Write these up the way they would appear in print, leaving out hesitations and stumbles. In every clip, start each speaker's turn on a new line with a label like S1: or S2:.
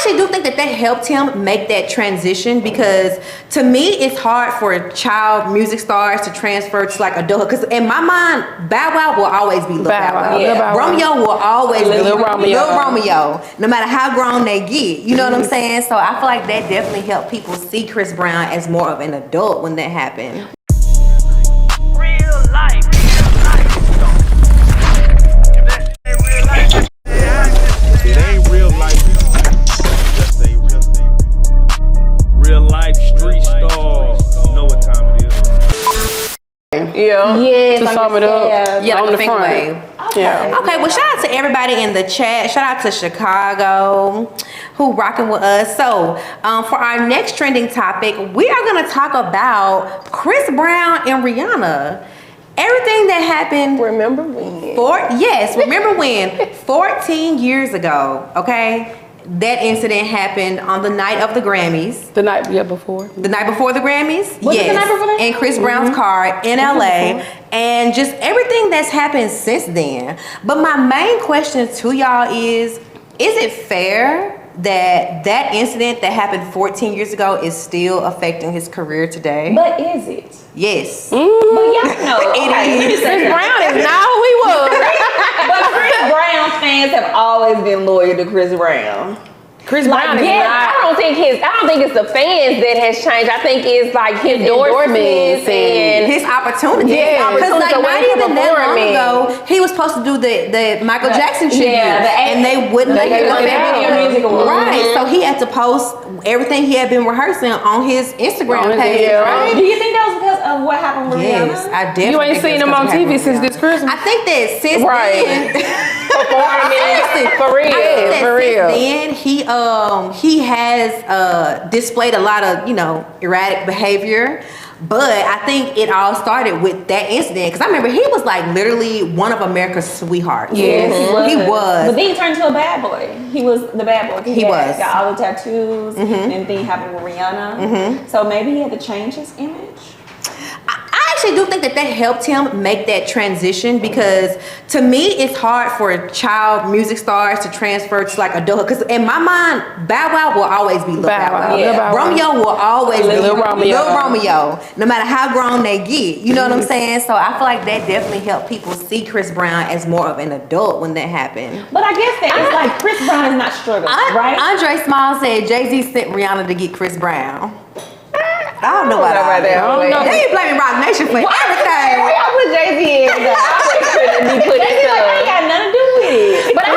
S1: actually do think that helped him make that transition, because to me it's hard for child music stars to transfer to like adulthood. Because in my mind, Bow Wow will always be Lil Bow Wow. Yeah. Romeo will always be Lil Romeo, no matter how grown they get. You know what I'm saying? So I feel like that definitely helped people see Chris Brown as more of an adult when that happened.
S2: It ain't real life. Just say real life street stars. Know what time it is.
S3: Yeah. To sum it up.
S1: Yeah, like a finger wave.
S3: Yeah.
S1: Okay, well, shout out to everybody in the chat. Shout out to Chicago who rocking with us. So, for our next trending topic, we are going to talk about Chris Brown and Rihanna. Everything that happened.
S3: Remember when?
S1: Remember when? 14 years ago, okay? That incident happened on the night of the Grammys.
S3: The night before.
S1: The night before the Grammys?
S3: Was it the night before that?
S1: In Chris Brown's car in LA. And just everything that's happened since then. But my main question to y'all is it fair that incident that happened 14 years ago is still affecting his career today?
S4: But is it?
S1: Yes.
S4: But y'all know.
S1: It is.
S3: Chris Brown is not who he was.
S4: But Chris Brown fans have always been loyal to Chris Brown.
S3: Chris Brown is
S5: yes,
S3: not.
S5: I don't think it's the fans that has changed. I think it's like his endorsements and
S1: his opportunity.
S3: Yeah,
S1: because like not even that long ago, he was supposed to do the Michael Jackson tribute, and they wouldn't let him go. Right, so he had to post everything he had been rehearsing on his Instagram page. Right?
S4: Do you think that was because of what happened with Rihanna?
S1: Yes, I definitely.
S3: You ain't seen him on TV since this Christmas.
S1: I think that since then.
S3: For real.
S1: Then he has displayed a lot of erratic behavior. But I think it all started with that incident, because I remember he was like literally one of America's sweethearts.
S4: Yes,
S1: he was.
S4: But then he turned into a bad boy. He was the bad boy.
S1: He was.
S4: Got all the tattoos, and then thing happened with Rihanna. So maybe he had to change his image.
S1: I actually do think that helped him make that transition, because to me it's hard for child music stars to transfer to like adulthood. Because in my mind, Bow Wow will always be Lil Bow Wow.
S4: Yeah.
S1: Romeo will always be
S3: Lil
S1: Romeo, no matter how grown they get. You know what I'm saying? So I feel like that definitely helped people see Chris Brown as more of an adult when that happened.
S4: But I guess that it's like Chris Brown is not struggling, right?
S1: Andre Small said Jay-Z sent Rihanna to get Chris Brown. I don't know about
S3: that.
S1: They ain't blaming Rock Nation for everything.
S4: Where y'all put Jay-Z in? Jay-Z ain't got nothing to do with it.
S5: But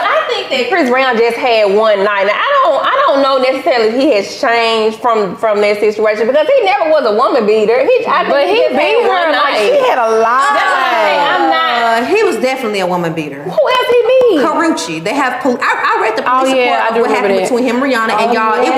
S5: I think that Chris Brown just had one night. Now, I don't know necessarily if he has changed from that situation, because he never was a woman beater. He beat her
S3: like she had a lot.
S5: That's what I'm saying. I'm not.
S1: He was definitely a woman beater.
S5: Who else he beat?
S1: Karuchi. They have. I read the police report
S3: I
S1: of
S3: do
S1: what happened
S3: that.
S1: between him and Rihanna, and y'all. It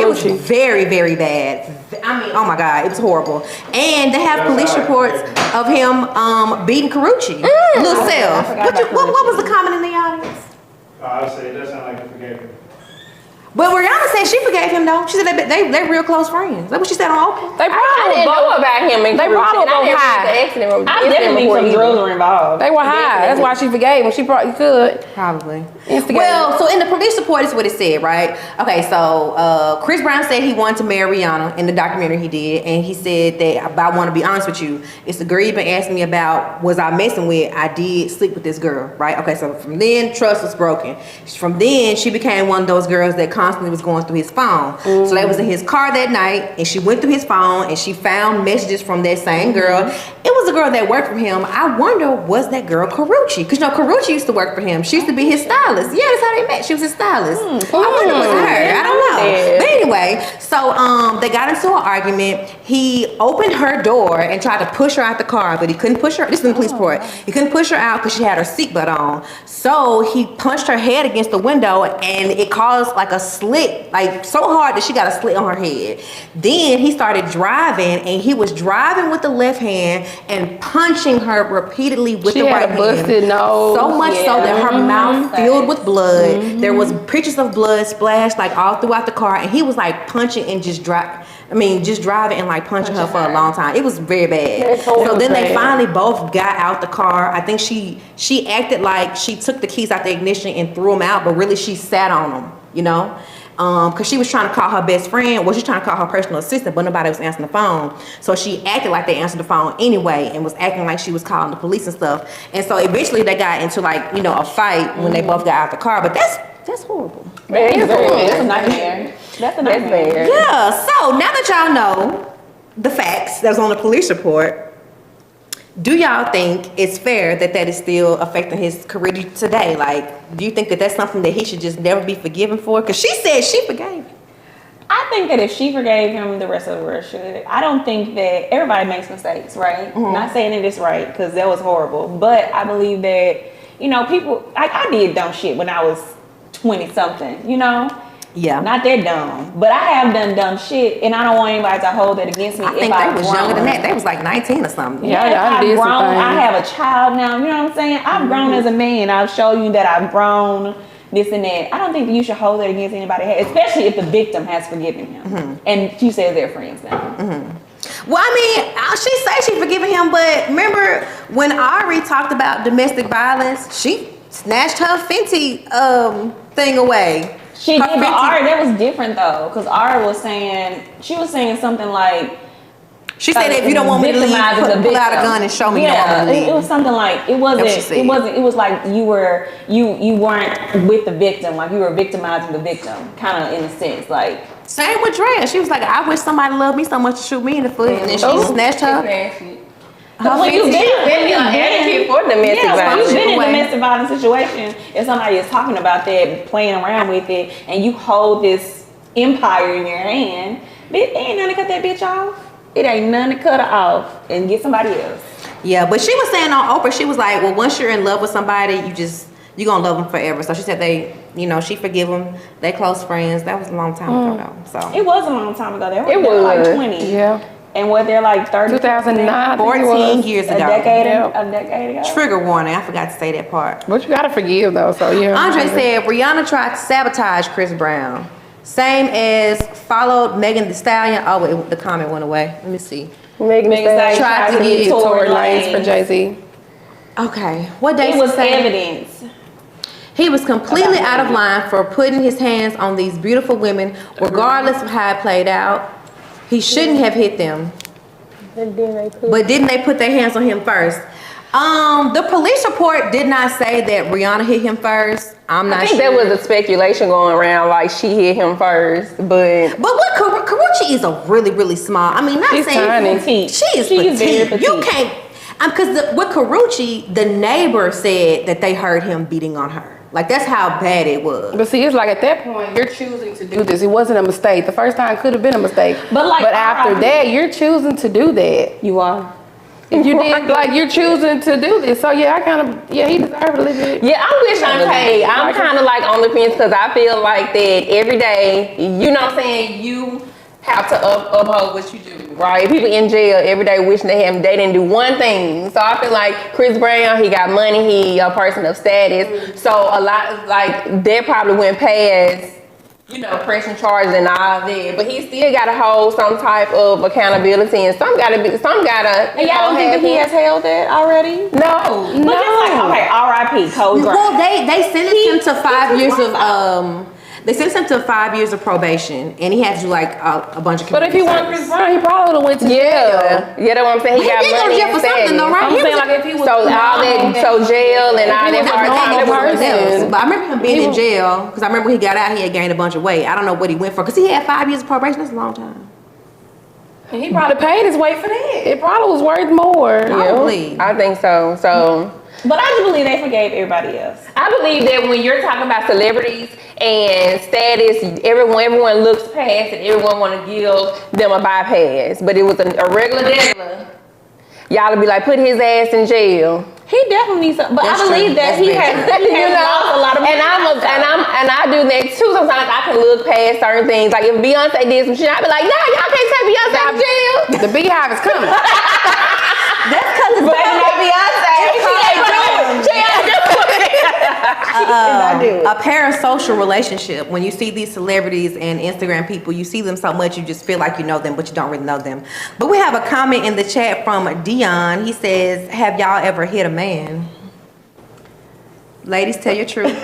S1: was very, very bad. I mean, oh my God, it was horrible. And they have police reports of him beating Karuchi. Little self. What was the comment in the audience?
S6: I would say it doesn't sound like he forgave him.
S1: But Rihanna said she forgave him though. She said they're real close friends. That's what she said on Oprah.
S3: They probably
S5: I didn't know about him.
S3: They probably were both high.
S4: I definitely think some drugs were involved.
S3: They were high. That's why she forgave him. She probably could.
S1: Probably. Well, so in the police report is what it said, right? Okay, so Chris Brown said he wanted to marry Rihanna in the documentary he did, and he said that, I want to be honest with you, it's the girl you've been asking me about, was I messing with? I did sleep with this girl, right? Okay, so from then trust was broken. From then she became one of those girls that constantly was going through his phone. So they was in his car that night, and she went through his phone and she found messages from that same girl. It was a girl that worked for him. I wonder, was that girl Karuchi? Because Karuchi used to work for him. She used to be his stylist. Yeah, that's how they met. She was his stylist. I wonder if it was her. I don't know. But anyway, so they got into an argument. He opened her door and tried to push her out the car, but he couldn't push her. This is in the police report. He couldn't push her out because she had her seatbelt on. So he punched her head against the window, and it caused like a slit, like so hard that she got a slit on her head. Then he started driving, and he was driving with the left hand and punching her repeatedly with the right hand.
S3: She had a busted nose.
S1: So much so that her mouth filled with blood. There was pictures of blood splashed like all throughout the car, and he was like punching and just driving and like punching her for a long time. It was very bad. So then they finally both got out the car. I think she acted like she took the keys out the ignition and threw them out, but really she sat on them, because she was trying to call her best friend. Well, she was trying to call her personal assistant, but nobody was answering the phone. So she acted like they answered the phone anyway, and was acting like she was calling the police and stuff. And so eventually they got into like, you know, a fight when they both got out the car. But that's horrible.
S5: That's
S4: That's a nightmare. That's a nightmare.
S1: Yeah. So now that y'all know the facts that was on the police report, do y'all think it's fair that that is still affecting his career today? Like, do you think that that's something that he should just never be forgiven for? Because she said she forgave him.
S4: I think that if she forgave him, the rest of the world should. I don't think that everybody makes mistakes, right? Not saying it is right, because that was horrible. But I believe that, you know, people, I did dumb shit when I was 20-something, you know?
S1: Yeah.
S4: Not that dumb. But I have done dumb shit, and I don't want anybody to hold that against me.
S1: I think they was younger than that. They was like 19 or something.
S3: Yeah,
S4: I've
S3: did some
S4: grown. I
S3: things.
S4: have a child now. You know what I'm saying? I've grown as a man. I've shown you that I've grown, this and that. I don't think that you should hold that against anybody, especially if the victim has forgiven him. And she says they're friends now.
S1: Well, I mean, she said she forgiving him, but remember when Ari talked about domestic violence, she snatched her Fenty thing away.
S4: She did, but Ari, that was different though, because Ari was saying, she was saying something like,
S1: she said, if you don't want me to leave, pull out a gun and show me you don't want me to leave.
S4: It was something like, it wasn't, it was like you weren't with the victim, like you were victimizing the victim, kind of in a sense, like.
S1: Same with Drea. She was like, I wish somebody loved me so much to shoot me in the foot, and then she snatched her.
S5: When you've been an advocate for domestic violence.
S4: You've been in a domestic violence situation, if somebody is talking about that, playing around with it, and you hold this empire in your hand, it ain't nothing to cut that bitch off. It ain't nothing to cut her off and get somebody else.
S1: Yeah, but she was saying on Oprah, she was like, well, once you're in love with somebody, you're gonna love them forever. So she said she forgive them. They close friends. That was a long time ago though. So
S4: it was a long time ago. They were like 20.
S3: Yeah.
S4: And what they're like 30,
S3: 2009,
S1: 14 years ago.
S4: A decade ago.
S1: Trigger warning. I forgot to say that part.
S3: But you gotta forgive though, so yeah.
S1: Andre said Rihanna tried to sabotage Chris Brown. Same as followed Megan Thee Stallion. Oh, wait, the comment went away. Let me see.
S5: Megan Thee Stallion
S1: tried to get
S3: Tory Lanez for Jay-Z.
S1: Okay. What day
S4: it was evidence.
S1: He was completely out of line for putting his hands on these beautiful women, regardless of how it played out. He shouldn't have hit them. But didn't they put their hands on him first? The police report did not say that Rihanna hit him first. I'm not sure.
S5: I think there was a speculation going around like she hit him first, but
S1: what Karrueche is a really, really small. I mean, not
S3: She's
S1: saying
S3: tiny.
S1: petite. She's
S4: very
S1: petite.
S4: petite.
S1: You can't. Because with Karrueche, the neighbor said that they heard him beating on her. Like, that's how bad it was.
S3: But see, it's like at that point, you're choosing to do this. It wasn't a mistake. The first time could have been a mistake.
S4: But
S3: after that, you're choosing to do that.
S4: You are.
S3: If you did, like, you're choosing to do this. So yeah, he deserved a little bit.
S5: yeah, I'm with Shantae. I'm kind of like on the fence because I feel like that every day, you know what I'm saying, you have to uphold what you do, right? People in jail every day wishing they didn't do one thing. So I feel like Chris Brown, he got money, he a person of status. So a lot, like, that probably went past, pressing charges and all that. But he still got to hold some type of accountability, and some gotta.
S4: And y'all don't think that he has held that already?
S5: No.
S4: But just like, okay, R.I.P. Code Brown.
S1: Well, they sentenced him to 5 years of They sentenced him to 5 years of probation, and he had to do like a bunch of.
S3: But if he wanted Chris Brown, he probably would have went to jail.
S5: Yeah, that's what I'm saying. He got
S1: did go to
S5: money
S1: jail for something though, right?
S3: I'm saying like if he was
S5: jail and all that hard time.
S1: But I remember him being in jail because I remember when he got out, he had gained a bunch of weight. I don't know what he went for because he had 5 years of probation. That's a long time.
S3: And he probably paid his way for that. It probably was worth more.
S1: Probably.
S5: I think so.
S4: But I do believe they forgave everybody else.
S5: I believe that when you're talking about celebrities and status, everyone looks past and everyone want to give them a bypass. But it was a regular dealer. Y'all would be like, put his ass in jail.
S4: He definitely needs some, but
S1: That's
S4: I believe
S1: true.
S4: that
S1: That's
S4: he has lost a lot of money.
S5: And I do that too. Sometimes I can look past certain things. Like if Beyonce did some shit, I'd be like, nah, y'all can't take Beyonce out of jail.
S3: The beehive is coming.
S4: That's because it's baby not Beyonce.
S1: A parasocial relationship. When you see these celebrities and Instagram people, you see them so much you just feel like you know them, but you don't really know them. But we have a comment in the chat from Dion. He says, have y'all ever hit a man? Ladies, tell your truth.